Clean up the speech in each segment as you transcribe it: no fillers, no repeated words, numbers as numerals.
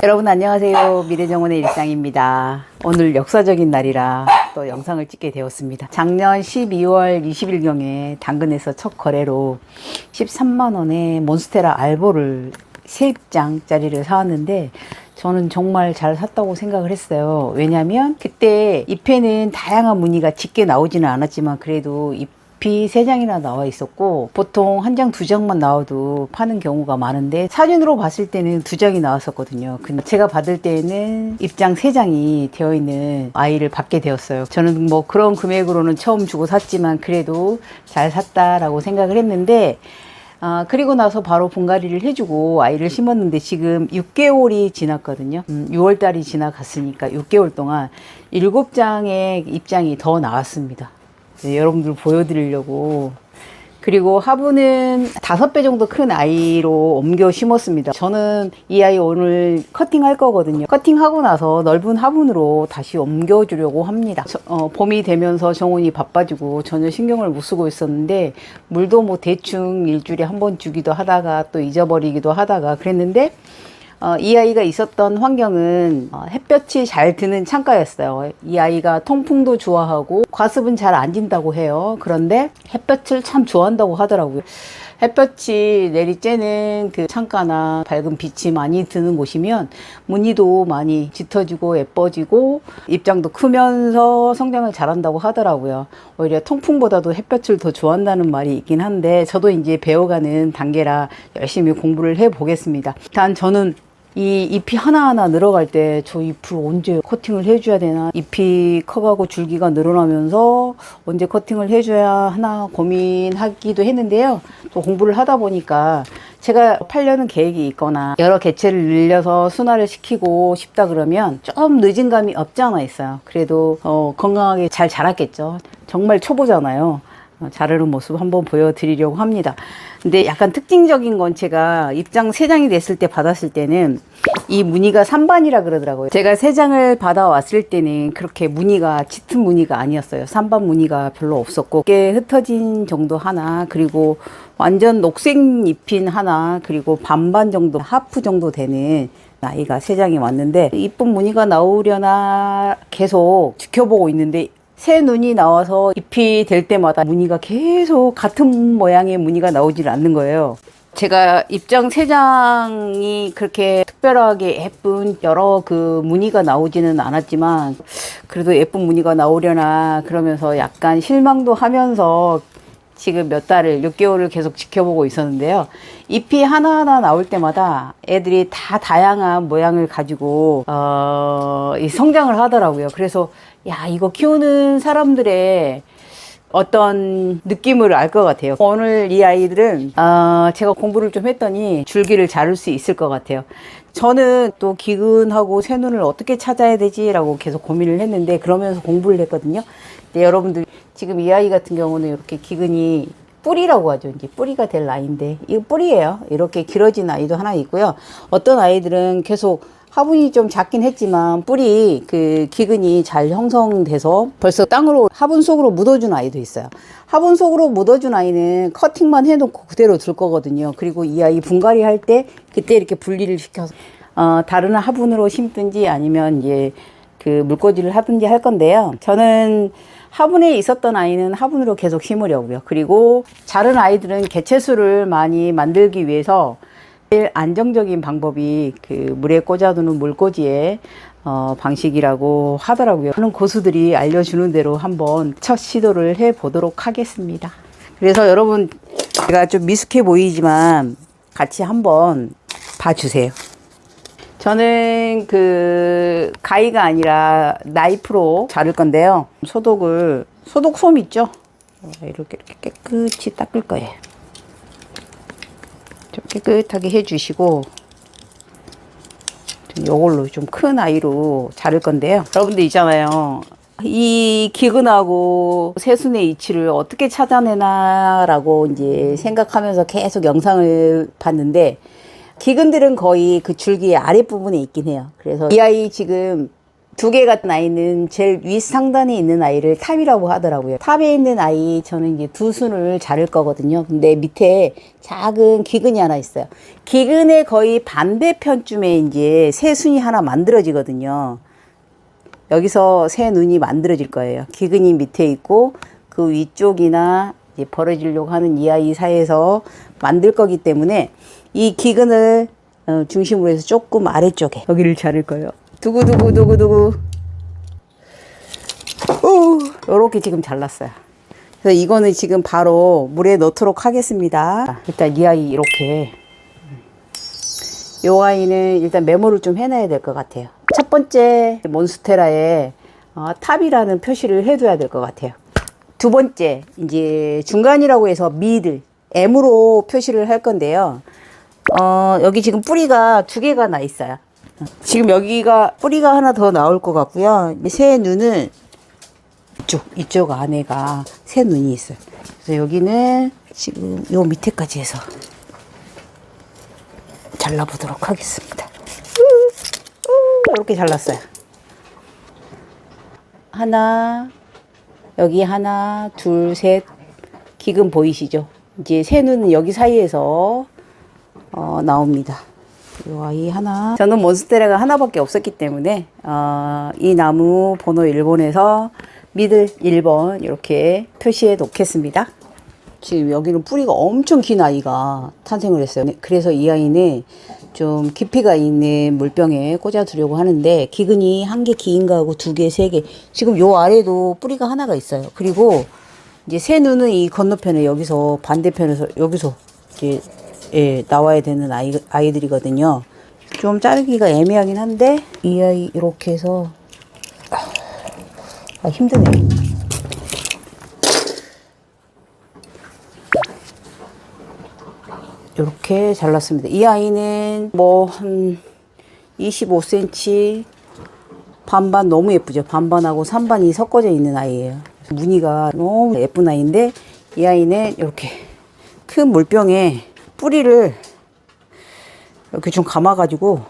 여러분 안녕하세요. 미래정원의 일상입니다. 오늘 역사적인 날이라 또 영상을 찍게 되었습니다. 작년 12월 20일경에 당근에서 첫 거래로 13만원에 몬스테라 알보를 3입장짜리를 사왔는데 저는 정말 잘 샀다고 생각을 했어요. 왜냐면 그때 잎에는 다양한 무늬가 짙게 나오지는 않았지만 그래도 잎이 3장이나 나와 있었고 보통 1장, 2장만 나와도 파는 경우가 많은데 사진으로 봤을 때는 2장이 나왔었거든요. 근데 제가 받을 때는 입장 3장이 되어 있는 아이를 받게 되었어요. 저는 뭐 그런 금액으로는 처음 주고 샀지만 그래도 잘 샀다라고 생각을 했는데 그리고 나서 바로 분갈이를 해주고 아이를 심었는데 지금 6개월이 지났거든요. 6월달이 지나갔으니까 6개월 동안 7장의 입장이 더 나왔습니다. 네, 여러분들 보여드리려고. 그리고 화분은 5배 정도 큰 아이로 옮겨 심었습니다. 저는 이 아이 오늘 커팅할 거거든요. 커팅하고 나서 넓은 화분으로 다시 옮겨 주려고 합니다. 봄이 되면서 정원이 바빠지고 전혀 신경을 못 쓰고 있었는데 물도 뭐 대충 일주일에 한 번 주기도 하다가 또 잊어버리기도 하다가 그랬는데 이 아이가 있었던 환경은 햇볕이 잘 드는 창가였어요. 이 아이가 통풍도 좋아하고 과습은 잘 안 진다고 해요. 그런데 햇볕을 참 좋아한다고 하더라고요. 햇볕이 내리쬐는 그 창가나 밝은 빛이 많이 드는 곳이면 무늬도 많이 짙어지고 예뻐지고 입장도 크면서 성장을 잘한다고 하더라고요. 오히려 통풍보다도 햇볕을 더 좋아한다는 말이 있긴 한데 저도 이제 배워가는 단계라 열심히 공부를 해 보겠습니다. 단 저는 이 잎이 하나하나 늘어갈 때 저 잎을 언제 커팅을 해줘야 되나, 잎이 커가고 줄기가 늘어나면서 언제 커팅을 해줘야 하나 고민하기도 했는데요. 또 공부를 하다 보니까 제가 팔려는 계획이 있거나 여러 개체를 늘려서 순화를 시키고 싶다 그러면 좀 늦은 감이 없지 않아 있어요. 그래도 건강하게 잘 자랐겠죠. 정말 초보잖아요. 자르는 모습 한번 보여드리려고 합니다. 근데 약간 특징적인 건 제가 입장 3장이 됐을 때 받았을 때는 이 무늬가 3반이라 그러더라고요. 제가 3장을 받아왔을 때는 그렇게 무늬가 짙은 무늬가 아니었어요. 3반 무늬가 별로 없었고 꽤 흩어진 정도 하나, 그리고 완전 녹색 잎인 하나, 그리고 반반 정도, 하프 정도 되는 아이가 3장이 왔는데 이쁜 무늬가 나오려나 계속 지켜보고 있는데 새 눈이 나와서 잎이 될 때마다 무늬가 계속 같은 모양의 무늬가 나오질 않는 거예요. 제가 입장 3장이 그렇게 특별하게 예쁜 여러 그 무늬가 나오지는 않았지만 그래도 예쁜 무늬가 나오려나 그러면서 약간 실망도 하면서 지금 몇 달을 6개월을 계속 지켜보고 있었는데요. 잎이 하나하나 나올 때마다 애들이 다 다양한 모양을 가지고 성장을 하더라고요. 그래서 야, 이거 키우는 사람들의 어떤 느낌을 알 것 같아요. 오늘 이 아이들은 제가 공부를 좀 했더니 줄기를 자를 수 있을 것 같아요. 저는 또 기근하고 새눈을 어떻게 찾아야 되지 라고 계속 고민을 했는데 그러면서 공부를 했거든요. 근데 여러분들 지금 이 아이 같은 경우는 이렇게 기근이 뿌리라고 하죠. 이제 뿌리가 될 나이인데 이거 뿌리예요. 이렇게 길어진 아이도 하나 있고요. 어떤 아이들은 계속 화분이 좀 작긴 했지만 뿌리 그 기근이 잘 형성돼서 벌써 땅으로 화분 속으로 묻어준 아이도 있어요. 화분 속으로 묻어준 아이는 커팅만 해놓고 그대로 둘 거거든요. 그리고 이 아이 분갈이 할 때 그때 이렇게 분리를 시켜서 다른 화분으로 심든지 아니면 이제 그 물꽂이를 하든지 할 건데요. 저는 화분에 있었던 아이는 화분으로 계속 심으려고요. 그리고 자른 아이들은 개체수를 많이 만들기 위해서 제일 안정적인 방법이 그 물에 꽂아두는 물꽂이의 방식이라고 하더라고요. 하는 고수들이 알려주는 대로 한번 첫 시도를 해보도록 하겠습니다. 그래서 여러분 제가 좀 미숙해 보이지만 같이 한번 봐주세요. 저는 그 가위가 아니라 나이프로 자를 건데요. 소독솜 있죠? 이렇게 깨끗이 닦을 거예요. 좀 깨끗하게 해주시고 이걸로 좀 큰 아이로 자를 건데요. 여러분들 있잖아요. 이 기근하고 새순의 이치를 어떻게 찾아내나 라고 이제 생각하면서 계속 영상을 봤는데 기근들은 거의 그 줄기 아랫부분에 있긴 해요. 그래서 이 아이 지금 두 개가 나 있는 제일 윗 상단에 있는 아이를 탑이라고 하더라고요. 탑에 있는 아이 저는 이제 두 순을 자를 거거든요. 근데 밑에 작은 기근이 하나 있어요. 기근의 거의 반대편쯤에 이제 새 순이 하나 만들어지거든요. 여기서 새 눈이 만들어질 거예요. 기근이 밑에 있고 그 위쪽이나 이제 벌어지려고 하는 이 아이 사이에서 만들 거기 때문에 이 기근을 중심으로 해서 조금 아래쪽에 여기를 자를 거예요. 두구두구두구두구. 요렇게 지금 잘랐어요. 그래서 이거는 지금 바로 물에 넣도록 하겠습니다. 일단 이 아이 이렇게. 요 아이는 일단 메모를 좀 해놔야 될 것 같아요. 첫 번째 몬스테라에 탑이라는 표시를 해둬야 될 것 같아요. 두 번째 이제 중간이라고 해서 미들 M으로 표시를 할 건데요. 여기 지금 뿌리가 두 개가 나 있어요. 지금 여기가 뿌리가 하나 더 나올 것 같고요. 새 눈은 이쪽 안에가 새 눈이 있어요. 그래서 여기는 지금 요 밑에까지 해서 잘라보도록 하겠습니다. 이렇게 잘랐어요. 하나, 여기 하나, 둘, 셋. 기금 보이시죠? 이제 새 눈은 여기 사이에서 나옵니다. 이 아이 하나. 저는 몬스테라가 하나밖에 없었기 때문에 이 나무 번호 1번에서 미들 1번 이렇게 표시해 놓겠습니다. 지금 여기는 뿌리가 엄청 긴 아이가 탄생을 했어요. 그래서 이 아이는 좀 깊이가 있는 물병에 꽂아 두려고 하는데 기근이 한 개 긴 거하고 두 개, 세 개. 지금 요 아래도 뿌리가 하나가 있어요. 그리고 이제 새 눈은 이 건너편에 여기서 반대편에서 여기서 이제 나와야 되는 아이들이거든요. 좀 자르기가 애매하긴 한데 이 아이 이렇게 해서 힘드네요. 이렇게 잘랐습니다. 이 아이는 뭐 한 25cm 반반 너무 예쁘죠. 반반하고 삼반이 섞어져 있는 아이예요. 무늬가 너무 예쁜 아이인데 이 아이는 이렇게 큰 물병에 뿌리를 이렇게 좀 감아가지고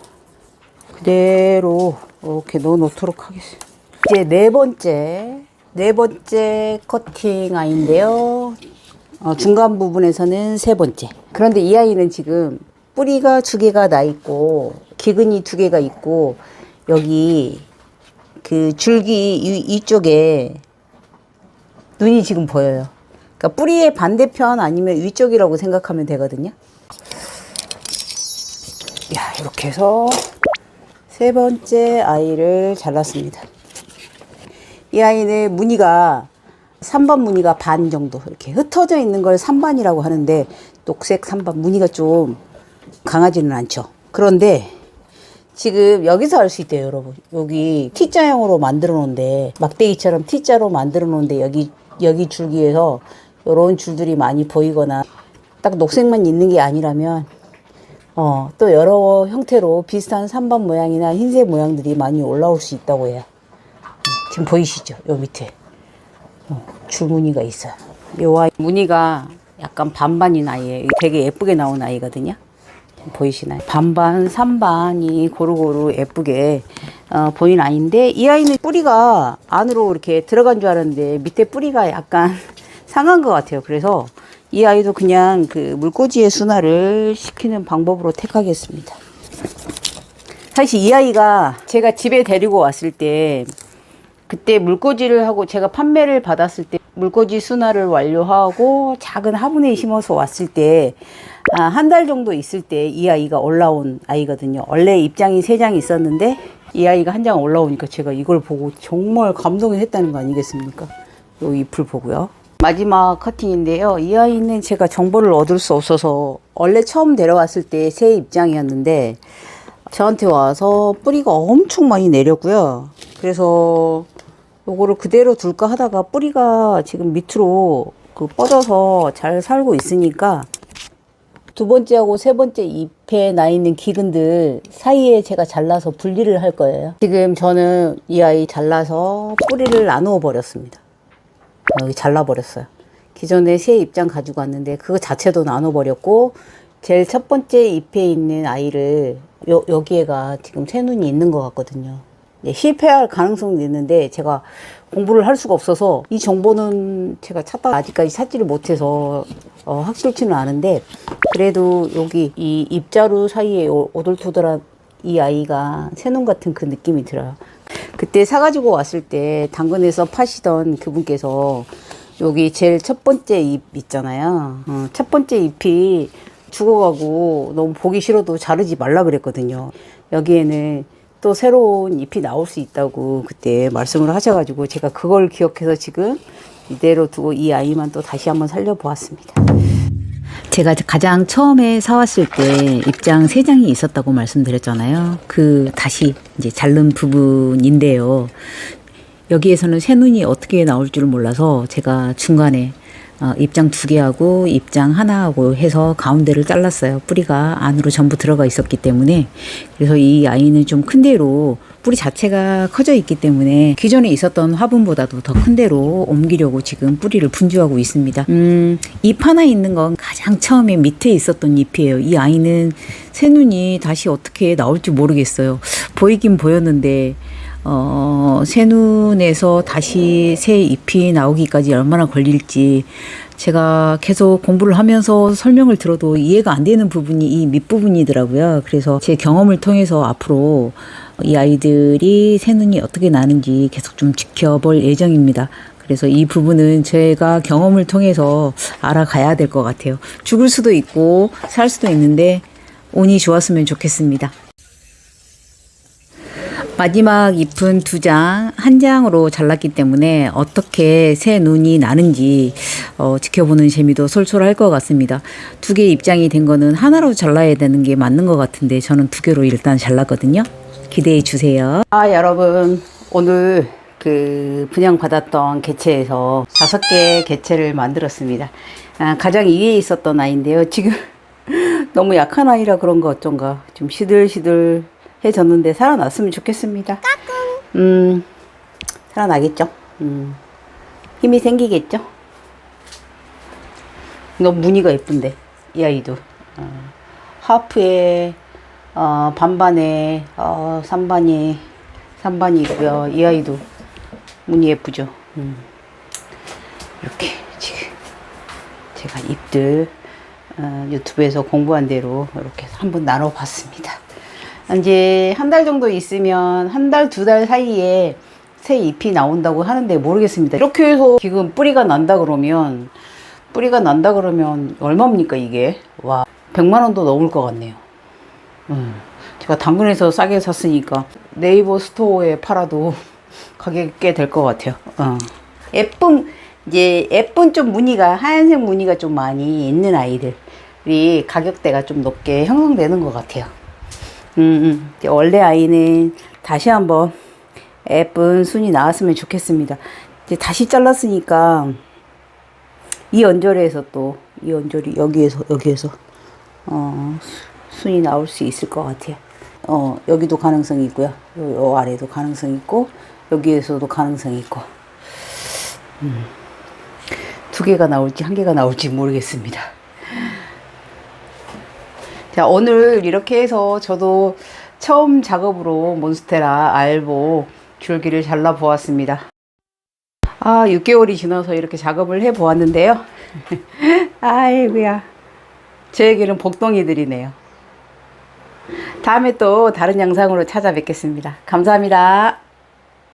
그대로 이렇게 넣어 놓도록 하겠습니다. 이제 네 번째 커팅 아이인데요. 중간 부분에서는 세 번째. 그런데 이 아이는 지금 뿌리가 두 개가 나 있고 기근이 두 개가 있고 여기 그 줄기 이쪽에 눈이 지금 보여요. 그러니까 뿌리의 반대편 아니면 위쪽이라고 생각하면 되거든요. 이렇게 해서 세 번째 아이를 잘랐습니다. 이 아이는 무늬가 3번 무늬가 반 정도 이렇게 흩어져 있는 걸 3반이라고 하는데 녹색 3반 무늬가 좀 강하지는 않죠. 그런데 지금 여기서 알 수 있대요, 여러분. 여기 T자형으로 만들어 놓은데 막대기처럼 T자로 만들어 놓은데 여기 줄기에서 이런 줄들이 많이 보이거나 딱 녹색만 있는 게 아니라면 또 여러 형태로 비슷한 3번 모양이나 흰색 모양들이 많이 올라올 수 있다고 해요. 지금 보이시죠? 요 밑에 줄무늬가 있어요. 요 아이 무늬가 약간 반반인 아이예요. 되게 예쁘게 나온 아이거든요. 보이시나요? 반반, 3반이 고루고루 예쁘게 보이는 아이인데 이 아이는 뿌리가 안으로 이렇게 들어간 줄 알았는데 밑에 뿌리가 약간 상한 것 같아요. 그래서 이 아이도 그냥 그 물꽂이의 순화를 시키는 방법으로 택하겠습니다. 사실 이 아이가 제가 집에 데리고 왔을 때 그때 물꽂이를 하고 제가 판매를 받았을 때 물꽂이 순화를 완료하고 작은 화분에 심어서 왔을 때 한 달 정도 있을 때 이 아이가 올라온 아이거든요. 원래 입장이 3장이 있었는데 이 아이가 한 장 올라오니까 제가 이걸 보고 정말 감동을 했다는 거 아니겠습니까? 요 잎을 보고요. 마지막 커팅인데요. 이 아이는 제가 정보를 얻을 수 없어서 원래 처음 데려왔을 때 새 입장이었는데 저한테 와서 뿌리가 엄청 많이 내렸고요. 그래서 요거를 그대로 둘까 하다가 뿌리가 지금 밑으로 뻗어서 잘 살고 있으니까 두 번째하고 세 번째 잎에 나 있는 기근들 사이에 제가 잘라서 분리를 할 거예요. 지금 저는 이 아이 잘라서 뿌리를 나누어 버렸습니다. 여기 잘라버렸어요. 기존에 새 입장 가지고 왔는데 그거 자체도 나눠버렸고 제일 첫 번째 잎에 있는 아이를 여기에가 지금 새 눈이 있는 것 같거든요. 실패할 가능성이 있는데 제가 공부를 할 수가 없어서 이 정보는 제가 찾다 아직까지 찾지를 못해서 확실치는 않은데, 그래도 여기 이 입자루 사이에 오돌토돌한 이 아이가 새눈 같은 그 느낌이 들어요. 그때 사가지고 왔을 때 당근에서 파시던 그분께서 여기 제일 첫 번째 잎 있잖아요. 첫 번째 잎이 죽어가고 너무 보기 싫어도 자르지 말라 그랬거든요. 여기에는 또 새로운 잎이 나올 수 있다고 그때 말씀을 하셔가지고 제가 그걸 기억해서 지금 이대로 두고 이 아이만 또 다시 한번 살려보았습니다. 제가 가장 처음에 사왔을 때 입장 3장이 있었다고 말씀드렸잖아요. 그 다시 이제 자른 부분인데요. 여기에서는 새눈이 어떻게 나올 줄 몰라서 제가 중간에 입장 2개하고 입장 1하고 해서 가운데를 잘랐어요. 뿌리가 안으로 전부 들어가 있었기 때문에. 그래서 이 아이는 좀 큰 데로, 뿌리 자체가 커져 있기 때문에 기존에 있었던 화분보다도 더 큰 데로 옮기려고 지금 뿌리를 분주하고 있습니다. 잎 하나 있는 건 가장 처음에 밑에 있었던 잎이에요. 이 아이는 새눈이 다시 어떻게 나올지 모르겠어요. 보이긴 보였는데 새눈에서 다시 새 잎이 나오기까지 얼마나 걸릴지 제가 계속 공부를 하면서 설명을 들어도 이해가 안 되는 부분이 이 밑부분이더라고요. 그래서 제 경험을 통해서 앞으로 이 아이들이 새눈이 어떻게 나는지 계속 좀 지켜볼 예정입니다. 그래서 이 부분은 제가 경험을 통해서 알아가야 될 것 같아요. 죽을 수도 있고 살 수도 있는데 운이 좋았으면 좋겠습니다. 마지막 잎은 2장, 1장으로 잘랐기 때문에 어떻게 새 눈이 나는지 지켜보는 재미도 솔솔할 것 같습니다. 2개 입장이 된 거는 하나로 잘라야 되는 게 맞는 것 같은데 저는 2개로 일단 잘랐거든요. 기대해 주세요. 여러분, 오늘 그 분양받았던 개체에서 5개 개체를 만들었습니다. 가장 위에 있었던 아이인데요. 지금 너무 약한 아이라 그런 거 어쩐가 좀 시들시들 해졌는데 살아났으면 좋겠습니다. 살아나겠죠. 힘이 생기겠죠. 너무 무늬가 예쁜데 이 아이도 하프에 반반에 삼반이 있고요. 이 아이도 무늬 예쁘죠. 이렇게 지금 제가 잎들 유튜브에서 공부한 대로 이렇게 한번 나눠봤습니다. 이제 한 달 정도 있으면 1달, 2달 사이에 새 잎이 나온다고 하는데 모르겠습니다. 이렇게 해서 지금 뿌리가 난다 그러면 얼마입니까 이게? 와, 100만 원도 넘을 것 같네요. 제가 당근에서 싸게 샀으니까 네이버 스토어에 팔아도 가격이 꽤 될 것 같아요. 예쁜 좀 무늬가, 하얀색 무늬가 좀 많이 있는 아이들이 가격대가 좀 높게 형성되는 것 같아요. 원래 아이는 다시 한번 예쁜 순이 나왔으면 좋겠습니다. 이제 다시 잘랐으니까 이 언저리에서 여기에서 순이 나올 수 있을 것 같아요. 여기도 가능성이 있고요. 요 아래도 가능성이 있고 여기에서도 가능성이 있고 2개가 나올지 1개가 나올지 모르겠습니다. 자, 오늘 이렇게 해서 저도 처음 작업으로 몬스테라 알보 줄기를 잘라 보았습니다. 6개월이 지나서 이렇게 작업을 해 보았는데요. 아이고야, 저에게는 복덩이들이네요. 다음에 또 다른 영상으로 찾아뵙겠습니다. 감사합니다.